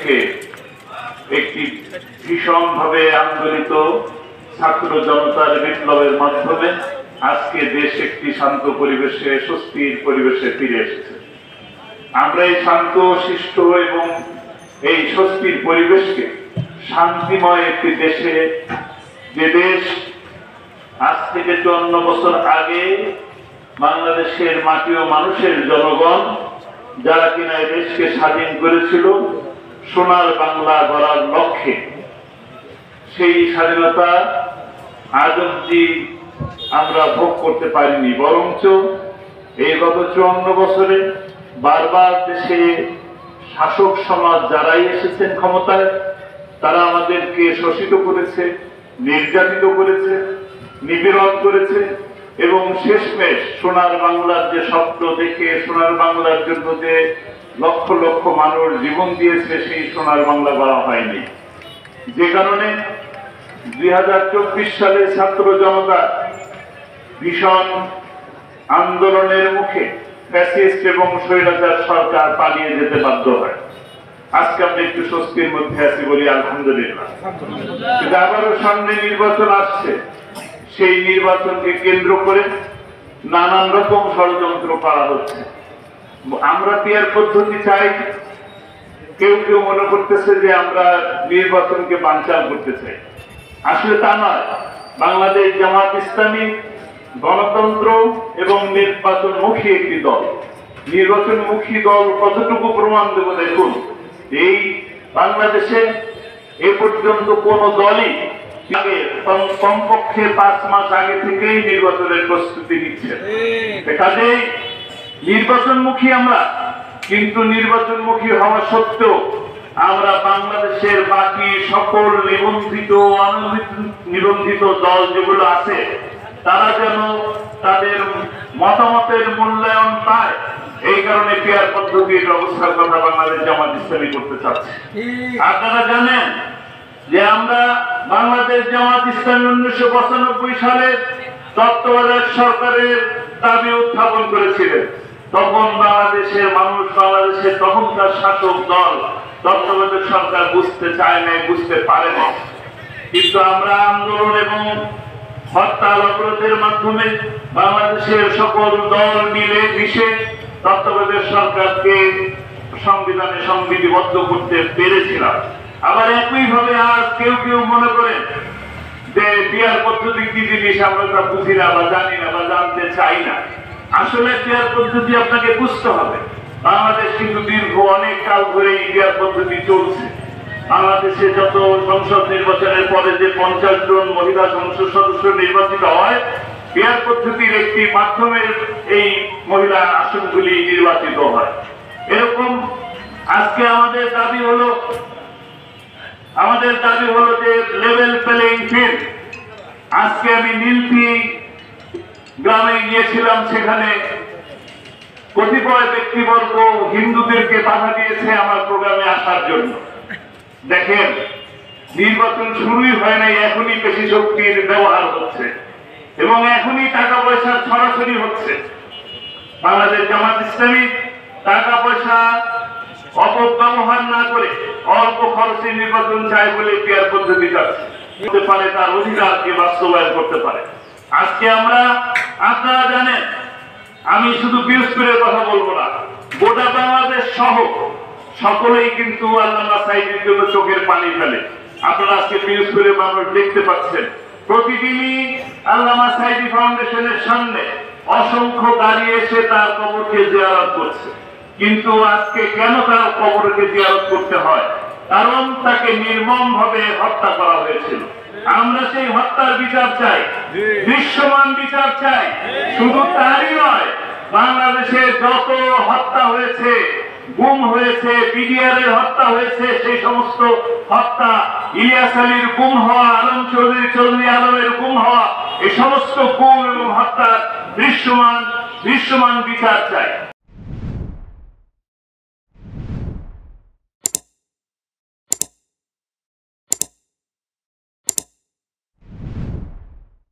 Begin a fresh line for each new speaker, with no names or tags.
থেকে একটি ভীষণভাবে আন্দোলিত ছাত্র জনতার বিপ্লবের মাধ্যমে আজকে দেশ একটি শান্ত পরিবেশে, স্বস্তির পরিবেশে ফিরে এসেছে। আমরা এই শান্ত শিষ্ট এবং এই স্বস্তির পরিবেশকে শান্তিময় একটি দেশে, যে দেশ আজ থেকে 54 বছর আগে বাংলাদেশের মাটি ও মানুষের জনগণ যারা কিনা এই দেশকে স্বাধীন করেছিল সোনার বাংলা গড়ার লক্ষ্যে, সেই স্বাধীনতা আজ অবধি আমরা ভোগ করতে পারিনি, বরঞ্চ এই গত 54 বছরে বারবার দেশে শাসক সমাজ যারাই এসেছেন ক্ষমতায়, তারা আমাদেরকে শোষিত করেছে, নির্যাতিত করেছে, নিপীড়ন করেছে এবং শেষমেশ সোনার বাংলার যে স্বপ্ন দেখে সোনার বাংলার জন্য যে লক্ষ লক্ষ মানুষ জীবন দিয়েছে, সেই সোনার বাংলা গড়া হয়নি। যে কারণে 2024 সালে ছাত্র জনতা ভীষণ আন্দোলনের মুখে ফ্যাসিস্ট এবং স্বৈরাচার সরকার পালিয়ে যেতে বাধ্য হয়। আজকে আমরা একটু স্বস্তির মধ্যে আছি, বলি আলহামদুলিল্লাহ। কিন্তু আবারও সামনে নির্বাচন আসছে, সেই নির্বাচনকে কেন্দ্র করে নানান রকম ষড়যন্ত্র করা হচ্ছে। আমরা পিয়ার পদ্ধতি চাই, কেউ কেউ মনে করতেছে যে আমরা নির্বাচনকে বানচাল করতে চাই। আসলে তা নয়। বাংলাদেশ জামাত ইসলামী গণতন্ত্র এবং নির্বাচনমুখী একটি দল। নির্বাচনমুখী দল কতটুকু প্রমাণ দেব দেখুন। এই বাংলাদেশে এ পর্যন্ত কোন দলই কমপক্ষে 5 মাস আগে থেকেই নির্বাচনের প্রস্তুতি নিচ্ছে। কাজেই নির্বাচনমুখী আমরা, কিন্তু নির্বাচনমুখী হওয়া সত্ত্বেও আমরা বাংলাদেশের বাকি সকল নিবন্ধিত নিবন্ধিত দল যেগুলো আছে, তারা যেন তাদের মতামতের মূল্যায়ন পায়, এই কারণে পিয়ার পদ্ধতির ব্যবস্থার কথা বাংলাদেশ জামাত ইসলামী করতে চাচ্ছে। আপনারা জানেন যে আমরা বাংলাদেশ জামাত ইসলামী 1995 সালে তত্ত্বাবধায়ক সরকারের দাবি উত্থাপন করেছিলেন। তখন বাংলাদেশের মানুষ, বাংলাদেশের তখনকার শাসক দল তত্ত্বাবধায়ক সরকার বুঝতে চায় নাই, বুঝতে পারে না। কিন্তু আমরা আন্দোলন এবং হরতাল অবরোধের মাধ্যমে বাংলাদেশের সকল দল মিলে মিশে তত্ত্বাবধায়ক সরকারকে সংবিধানে সংবিধিবদ্ধ করতে পেরেছিলাম। আবার একইভাবে আজ কেউ কেউ মনে করেন যে পিয়ার পদ্ধতি কি জিনিস আমরা তা বুঝি না বা জানি না বা জানতে চাই না। আসলে পিয়ার পদ্ধতি আপনাকে বুঝতে হবে। বাংলাদেশ কিন্তু দীর্ঘ অনেক কাল ধরে এই পিয়ার পদ্ধতি চলছে। বাংলাদেশে যত সংসদ নির্বাচনের পরে যে 50 জন মহিলা সংসদ সদস্য নির্বাচিত হয়, পিয়ার পদ্ধতির একটি মাধ্যমে এই মহিলা আসনগুলি নির্বাচিত হয়। এরকম আজকে আমাদের দাবি হলো যে লেভেল প্লেইং ফিল্ড। আজকে আমি নীলপি গ্রামে গিয়েছিলাম, সেখানে কতিপয় ব্যক্তিবর্গ হিন্দুদেরকে বাধা দিয়েছে আমার প্রোগ্রামে আসার জন্য। দেখেন, নির্বাচন শুরুই হয় নাই, এখনই পেশি শক্তির ব্যবহার হচ্ছে এবং এখনই টাকা পয়সার ছড়াছড়ি হচ্ছে। বাংলাদেশ জামাত ইসলামী টাকা পয়সা অপব্যবহার না করে অল্প খরচে নির্বাচন চায় বলে পিয়ার পদ্ধতি যাচ্ছে, করতে পারে, তার অধিকারকে বাস্তবায়ন করতে পারে। আজকে আপনারা জানেন, আমি শুধু পিরোজপুরের কথা বলবো না, গোটা বাংলাদেশ সহ সকলেই কিন্তু আল্লামা সাঈদীর জন্য চোখের পানি ফেলে। আপনারা আজকে পিরোজপুরের মানুষ দেখতে পাচ্ছেন, প্রতিদিনই আল্লামা সাঈদী ফাউন্ডেশনের সামনে অসংখ্য গাড়ি এসে তার কবরকে জিয়ারত করছে। কিন্তু আজকে কেন তার কবরকে জিয়ারত করতে হয়? কারণ তাকে নির্মমভাবে হত্যা করা হয়েছিল। আমরা সেই হত্যার বিচার চাই, দৃশ্যমান বিচার চাই। শুধু তারই নয়, বাংলাদেশে যত হত্যা হয়েছে, গুম হয়েছে, বিডিআর এর হত্যা হয়েছে, সেই সমস্ত হত্যা, ইলিয়াস আলীর গুম হওয়া, আলম চৌধুরী আলমের গুম হওয়া, এই সমস্ত গুম এবং হত্যার দৃশ্যমান বিচার চাই।